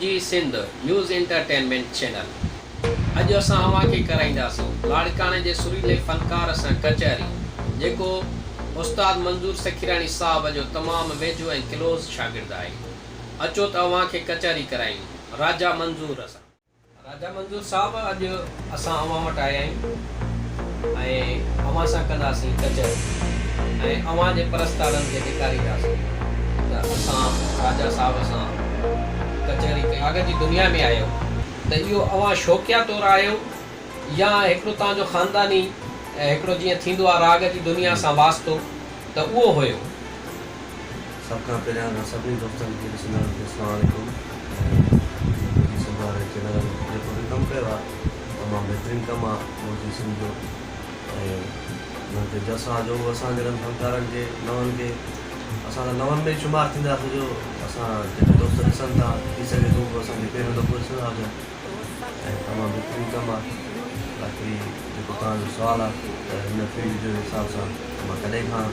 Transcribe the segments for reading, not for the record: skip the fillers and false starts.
जी Sindh news entertainment channel. अॼु असां अव्हांखे कराईंदासीं लाड़काणे जे सुरीले फ़नकार सां कचहरी, जेको उस्ताद मंज़ूर सखीराणी साहब जो तमामु वेझो ऐं क्लोज़ शागिर्द आहे। अचो त अव्हांखे कचहरी करायूं राजा मंज़ूर सां। राजा मंज़ूर साहब, अॼु असां अव्हां वटि आया आहियूं ऐं अव्हां सां कंदासीं कचहरी ऐं अव्हां जे परस्तारनि खे ॾेखारींदासीं त असां राजा साहब सां कचहरी राग जी दुनिया में आयो त इहो अव्हां शौक़िया तौरु आयो या हिकिड़ो तव्हांजो ख़ानदानी हिकिड़ो जीअं थींदो आहे राग जी दुनिया सां वास्तो त उहो हुयो? सभ खां पहिरियां सभिनी दोस्तनि खे ॾिसंदड़ खे अस्सलाम वालेकुम। चैनल जेको बि कमु कयो आहे तमामु बहितरीनु कमु आहे मोदी सिंह जो ऐं हुनखे जसा जो असां जहिड़नि फनकारनि खे नवनि खे असां त नवनि में शुमार थींदासीं। जो असां जेके दोस्त ॾिसनि था थी सघे थो असांखे पहिरियों दफ़ो ॾिसंदा हुजनि ऐं तमामु बहितरीनु कमु आहे। बाक़ी जेको तव्हांजो सुवालु आहे त हिन फील्ड जे हिसाब सां मां कॾहिं खां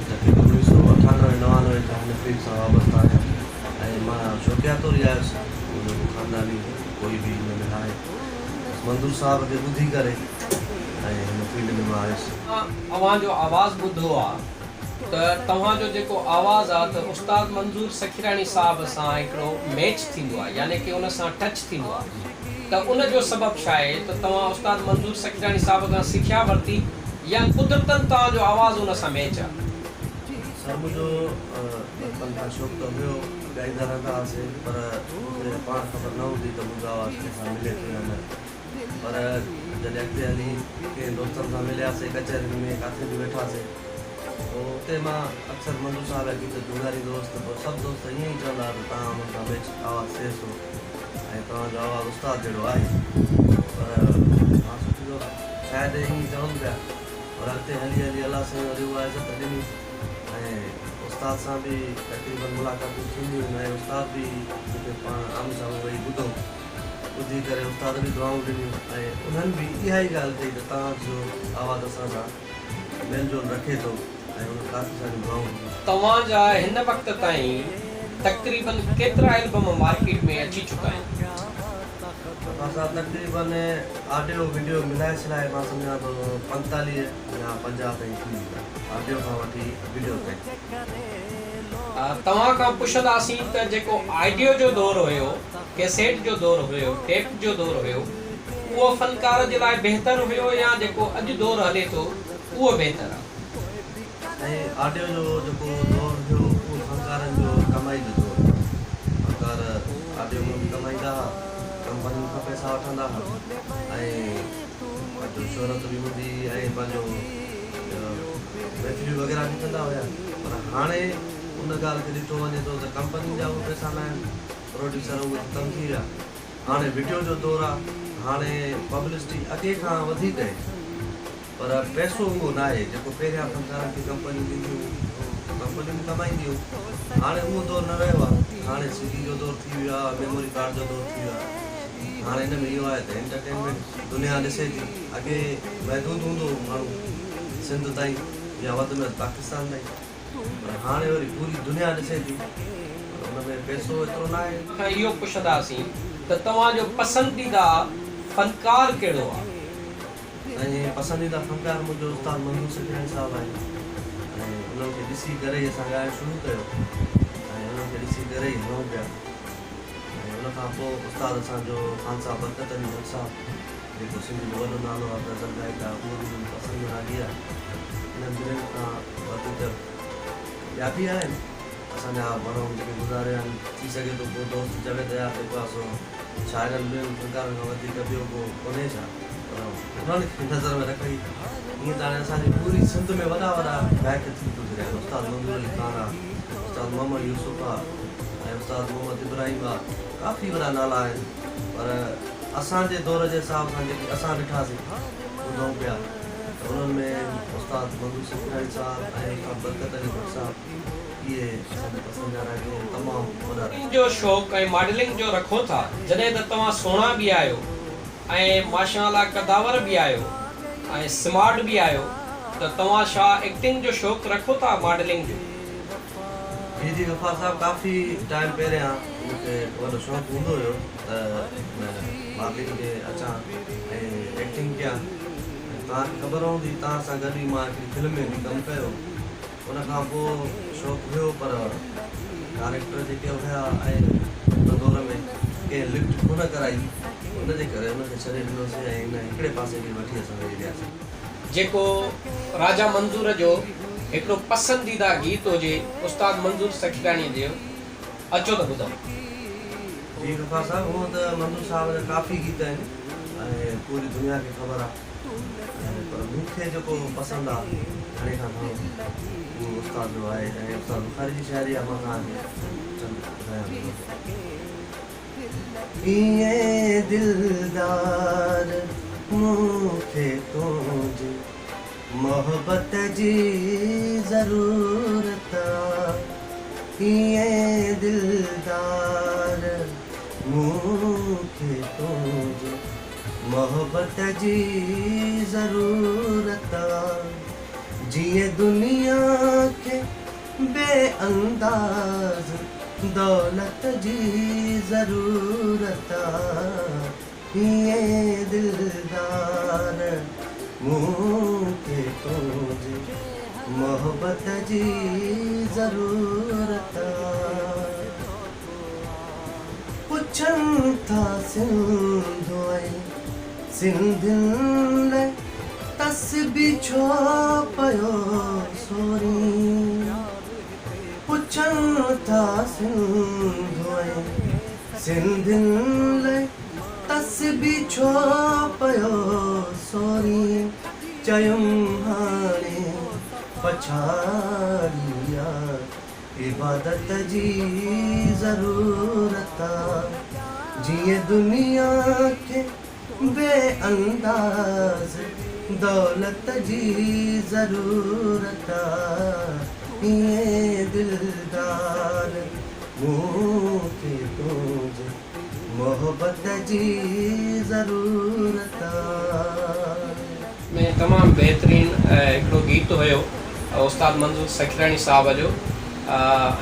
तक़रीबन 1998-99 खां हिन फील्ड सां वाबस्ता आहियां ऐं मां शौक़िया तौरु ई आयुसि। मुंहिंजो ख़ानदानी कोई बि हिन में आहे, मंज़ूर साहब खे ॿुधी करे ऐं हिन फील्ड में मां आयुसि। अव्हांजो आवाज़ु ॿुधो आहे त तव्हांजो जेको आवाज़ु आहे त उस्ताद मंज़ूर सखीराणी साहब सां हिकिड़ो मैच थींदो आहे, यानी कि उन सां टच थींदो आहे। त उन जो सबबु छा आहे त तव्हां उस्ताद मंज़ूर सखीराणी साहब खां सिखिया वरिती या कुदरतन तव्हांजो आवाज़ु उन सां मैच आहे? सर, मुंहिंजो बचपन खां शौक़ु त हुयो, ॻाईंदा रहंदा हुआसीं, पर मूंखे पाण ख़बर न हूंदी त मुंहिंजो आवाज़ु कंहिंसां मिले थो या न। पर जॾहिं अॻिते हली कंहिं दोस्तनि सां मिलियासीं कचहरी में किथे बि वेठासीं पोइ उते मां अक्सर मंज़ूर साहब जा गीत गुज़ारींदो हुउसि त पोइ सभु दोस्त ईअं ई चवंदा हुआ त तव्हां हुन सां मैच आवाज़ु थिए थो ऐं तव्हांजो आवाज़ु उस्ताद जहिड़ो आहे। पर मां सोचींदो शायदि ईअं ई चवनि पिया, पर अॻिते हली हली अलाह साईं वरी उहा इज़त ॾिनी ऐं उस्ताद सां बि तक़रीबन मुलाक़ातूं थींदियूं आहिनि ऐं उस्ताद बि मूंखे पाण आम्हूं साम्हूं वेही ॿुधी करे उस्ताद बि दुआऊं ॾिनियूं ऐं उन्हनि बि इहा ई ॻाल्हि कई त तव्हांजो आवाज़ु असां सां मेल जोल रखे थो ऐं उन काफ़ी सारियूं दुआऊं ॾिनियूं। तव्हांजा हिन वक़्त ताईं तक़रीबन केतिरा एल्बम मार्केट में अची चुका आहिनि? असां तक़रीबन ऑडियो वीडियो मिलाए सिलाए मां सम्झां थो 45 या 50 ताईं थी वेंदा, ऑडियो खां वठी वीडियो ताईं। तव्हां खां पुछंदासीं त जेको ऑडियो जो दौरु हुयो, कैसेट जो दौरु हुयो, टेप जो दौरु हुयो, उहो फ़नकार जे लाइ बहितरु हुयो या जेको अॼु दौरु हले थो उहो बहितरु आहे? ऐं ऑडियो जो जेको दौरु हुयो उहो फनकारनि जो कमाई जो दौरु, फनकार ऑडियो में बि कमाईंदा हुआ, कंपनियुनि खां पैसा वठंदा हुआ ऐं पंहिंजो शोहरत बि हूंदी ऐं पंहिंजो महफ़िलियूं वग़ैरह बि कंदा हुया। पर हाणे उन ॻाल्हि खे ॾिठो वञे थो त कंपनी जा उहे पैसा न आहिनि, प्रोड्यूसर उहे ख़तमु थी विया। हाणे वीडियो जो दौरु आहे, हाणे पब्लिसिटी अॻे खां वधीक आहे, पर पैसो उहो न आहे जेको पहिरियां फनकारनि खे कंपनियूं ॾींदियूं, कंपनियूं बि कमाईंदियूं। हाणे उहो दौरु न रहियो आहे, हाणे CD जो दौरु थी वियो आहे, मेमोरी कार्ड जो दौरु थी वियो आहे। हाणे हिन में इहो आहे त एंटरटेनमेंट दुनिया ॾिसे थी। अॻे महदूद हूंदो माण्हू सिंध ताईं या वधि में वधि पाकिस्तान ताईं, पर हाणे वरी पूरी दुनिया ॾिसे थी, हुन में पैसो एतिरो न आहे। इहो पुछंदासीं त तव्हांजो पसंदीदा फ़नकार कहिड़ो आहे? ऐं पसंदीदा फनकार मुंहिंजो उस्ताद मंज़ूर सखीराणी साहब आहे ऐं उन्हनि खे ॾिसी करे ई असां ॻाइणु शुरू कयो ऐं उन्हनि खे ॾिसी करे ई हलूं पिया। ऐं उनखां पोइ उस्ताद असांजो ख़ान साहब बरकत अली भट्ट साहब, जेको सिंध जो वॾो नालो आहे, गज़ल गायक आहे, उहो बि मुंहिंजी पसंदि रागी आहे। इन्हनि ॿिन्हिनि खां वधीक ॿिया बि आहिनि असांजा माण्हू जेके गुज़ारिया आहिनि। थी सघे थो को दोस्त चवे त यार जेको आहे सो शाइरनि ॿियनि फनकारनि खां वधीक ॿियो को कोन्हे छा, उन्हनि खे नज़र में रखी। ईअं त हाणे असांजी पूरी सिंध में वॾा वॾा गायक थी थो सघे। उस्ताद मंज़ूर अली ख़ान आहे, उस्ताद मोहम्मद यूसुफ आहे ऐं उस्ताद मोहम्मद इब्राहिम आहे, काफ़ी वॾा नाला आहिनि। पर असांजे दौर जे हिसाब सां जेके असां ॾिठासीं ॿुधूं पिया त उन्हनि में उस्ताद मंज़ूर सखीराणी साहब ऐं उस्ताद बरकत अली भट्ट साहब इहे असांजे पसंदि जा राॻी तमामु वॾा। जो शौक़ु ऐं मॉडलिंग जो रखो था, जॾहिं त तव्हां सुहिणा बि आहियो ऐं माशाअल्लाह कदावर बि आहियो ऐं स्मार्ट बि आहियो, त तव्हां छा एक्टिंग जो शौक़ु रखो था मॉडलिंग जो? जी गफ़ार साहब, काफ़ी टाइम पहिरियां मूंखे वॾो शौक़ु हूंदो हुयो त मार्केट में अचां ऐं एक्टिंग कयां। तव्हांखे ख़बर हूंदी, तव्हां सां गॾु ई मां हिकिड़ी फिल्म में बि कमु कयो। उन खां पोइ शौक़ु हुयो, पर डायरेक्टर जेके हुया ऐं उन दौर में कंहिं लिफ्ट कोन कराई, उनजे करे उनखे छॾे ॾिनोसीं ऐं हिन हिकिड़े पासे खे वठी असां वेही रहियासीं। जेको राजा मंज़ूर जो हिकिड़ो पसंदीदा गीत हुजे उस्ताद मंज़ूर सखीरानी जो, अचो त ॿुधो। जी गफ़ार साहब, हूअं त मंज़ूर साहब जा काफ़ी गीत आहिनि ऐं पूरी दुनिया खे ख़बर आहे, पर मूंखे जेको पसंदि आहे घणे खां घणो उहो उस्ताद जो आहे ऐं उस्ताद बुखारी जी शाइरी आहे। मां तव्हांखे चंद ॿुधायां थो। इएं दिलदार मूंखे तुंहिंजी मोहब्बत जी ज़रूरत आहे। इएं दिलदार मूंखे तुंहिंजी मोहब्बत जी ज़रूरत आहे। जीअं दुनिया खे बेअंदाज़ दौलत जी ज़रूरत आहे। इएं दिलदार मूंखे तुंहिंजी मोहब्बत जी ज़रूरत आहे। पुछनि था सिंधु ऐं सिंधियुनि लाइ तस्बीह छो पियो सोरी। पुछनि था सिंधु ऐं सिंधियुनि लाइ तस्बीह छो पियो सोरी। चयुमि हाणे पछाड़ी आहे, इबादत जी ज़रूरत आहे। जीअं दुनिया खे बेअंदाज़ दौलत जी ज़रूरत आहे। इएं दिलदार मूंखे तुंहिंजे मोहब्बत जी ज़रूरत आहे। में तमामु बहितरीन हिकिड़ो गीत हुयो उस्ताद मंज़ूर सखीरानी साहब जो।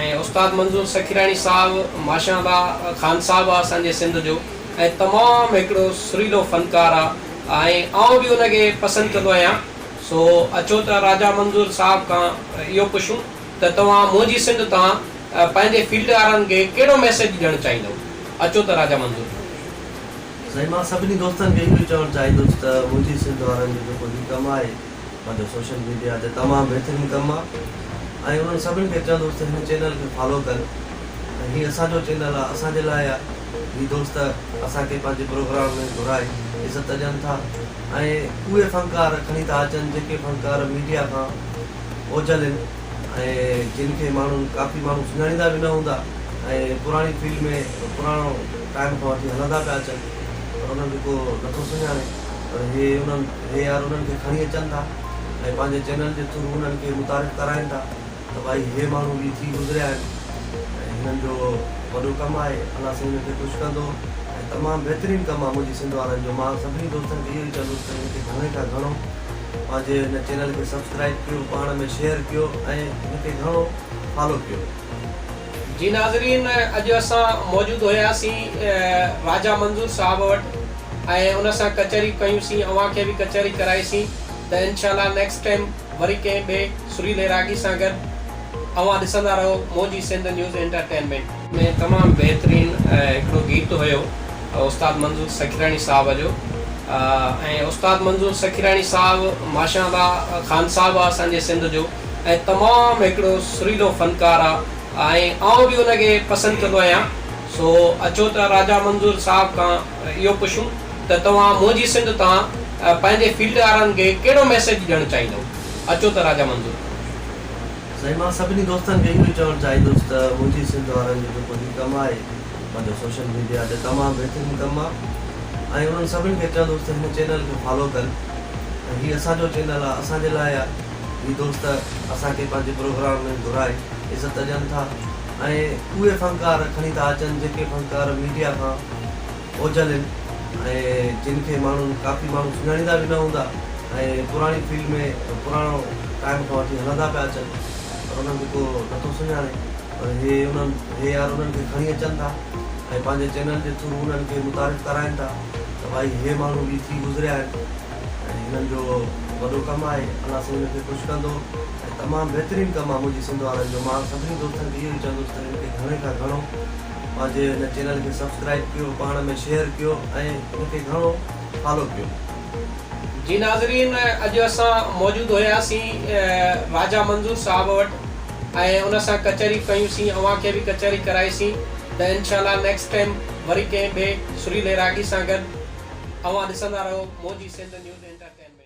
ऐं उस्ताद मंज़ूर सखीरानी साहब माशाअल्लाह ख़ान साहब आहे असांजे सिंध जो ऐं तमामु हिकिड़ो सुरीलो फ़नकार आहे ऐं आउं बि उनखे पसंदि कंदो आहियां। सो अचो त राजा मंज़ूर साहब खां इहो पुछूं त तव्हां मुंहिंजी सिंध तां पंहिंजे फील्ड वारनि खे कहिड़ो मैसेज ॾियणु चाहींदव? अचो त राजा मंज़ूर। साईं, मां सभिनी दोस्तनि खे इहो चवणु चाहींदुसि त मुंहिंजी सिंध वारनि जो जेको बि कमु आहे पंहिंजो सोशल मीडिया ते तमामु बहितरीनु कमु आहे ऐं उन्हनि सभिनी खे चवंदुसि त हिन चैनल खे फॉलो कनि। ऐं हीअ असांजो चैनल आहे, असांजे लाइ आहे। हीअ दोस्त असांखे पंहिंजे प्रोग्राम में घुराए इज़त ॾियनि था ऐं उहे फ़नकार खणी था अचनि जेके फ़नकार मीडिया खां ओझल आहिनि ऐं जिन खे माण्हू काफ़ी माण्हू सुञाणींदा बि न हूंदा ऐं पुराणी फील्ड में पुराणो टाइम खां वठी हलंदा पिया अचनि, पर उन्हनि खे को नथो सुञाणे। पर हे यार उन्हनि खे खणी अचनि था ऐं पंहिंजे चैनल जे थ्रू उन्हनि खे मुतारिफ़ कराइनि था त भाई हे माण्हू बि थी गुज़रिया आहिनि ऐं हिननि जो वॾो कमु आहे। अलाह साईं हिनखे ख़ुशि कंदो ऐं तमामु बहितरीनु कमु आहे मुंहिंजी सिंध वारनि जो। मां सभिनी दोस्तनि खे इहो ई चवंदुसि त हिनखे घणे खां घणो पंहिंजे हिन चैनल खे सब्सक्राइब कयो, पाण में शेयर कयो ऐं हिनखे घणो फॉलो कयो। जी नाज़रीन, अॼु असां मौजूदु हुयासीं राजा मंज़ूर साहब वटि ऐं उन सां कचहरी कयूंसीं, अव्हांखे बि कचहरी कराईसीं। त इंशाअल्लाह नेक्स्ट टाइम वरी कंहिं ॿिए सुरीले रागी सां गॾु अव्हां ॾिसंदा रहो मौजी सिंध न्यूज़ एंटरटेनमेंट में। तमामु बहितरीन हिकिड़ो गीत हुयो उस्ताद मंज़ूर सखीरानी साहब जो। ऐं उस्ताद मंज़ूर सखीरानी साहब माशाअल्लाह ख़ान साहब आहे असांजे सिंध जो ऐं तमामु हिकिड़ो सुरीलो फ़नकार आहे ऐं आउं बि उनखे पसंदि कंदो आहियां। सो अचो त राजा मंज़ूर साहब खां इहो पुछूं त तव्हां मुंहिंजी सिंध तां पंहिंजे फील्ड वारनि खे कहिड़ो मैसेज ॾियणु चाहींदव? अचो त राजा मंज़ूर। साईं, मां सभिनी दोस्तनि खे इहो ई चवणु चाहींदुसि त मुंहिंजी सिंध वारनि जो जेको बि कमु आहे पंहिंजो सोशल मीडिया ते तमामु बहितरीनु कमु आहे ऐं उन्हनि सभिनी खे चवंदुसि त हिन चैनल खे फॉलो कनि। ऐं हीअ असांजो चैनल आहे, असांजे लाइ आहे। हीअ दोस्त असांखे पंहिंजे प्रोग्राम में घुराए इज़त ॾियनि था ऐं उहे फ़नकार खणी था अचनि जेके फ़नकार मीडिया खां ओझल आहिनि ऐं जिन खे माण्हू काफ़ी माण्हू सुञाणींदा बि न हूंदा ऐं पुराणी फील्ड में पुराणो टाइम खां वठी हलंदा पिया अचनि, पर उन्हनि खे को नथो सुञाणे। पर हे यार उन्हनि खे खणी अचनि था ऐं पंहिंजे चैनल जे थ्रू उन्हनि खे मुतारिफ़ कराइनि था त भाई हे माण्हू बि थी गुज़रिया आहिनि ऐं हिननि जो वॾो कमु आहे, अलाह साईं हिनखे ख़ुशि कंदो ऐं तमामु बहितरीनु कमु आहे मुंहिंजी सिंध वारनि जो। मां सभिनी दोस्तनि खे इहो ई चवंदुसि त हिनखे घणे खां घणो पंहिंजे हिन चैनल खे सब्सक्राइब कयो, पाण में शेयर कयो ऐं हिनखे घणो फॉलो कयो। जी नाज़रीन, अॼु असां मौजूदु हुयासीं राजा मंज़ूर साहब वटि ऐं उन सां कचहरी कयूंसीं, अव्हांखे बि कचहरी कराईसीं। त इंशाल्लाह नेक्स्ट टाइम वरी कंहिं ॿिए सुरीले रागी सां गॾु अव्हां ॾिसंदा रहो मौजी सिंध न्यूज़ एंटरटेनमेंट।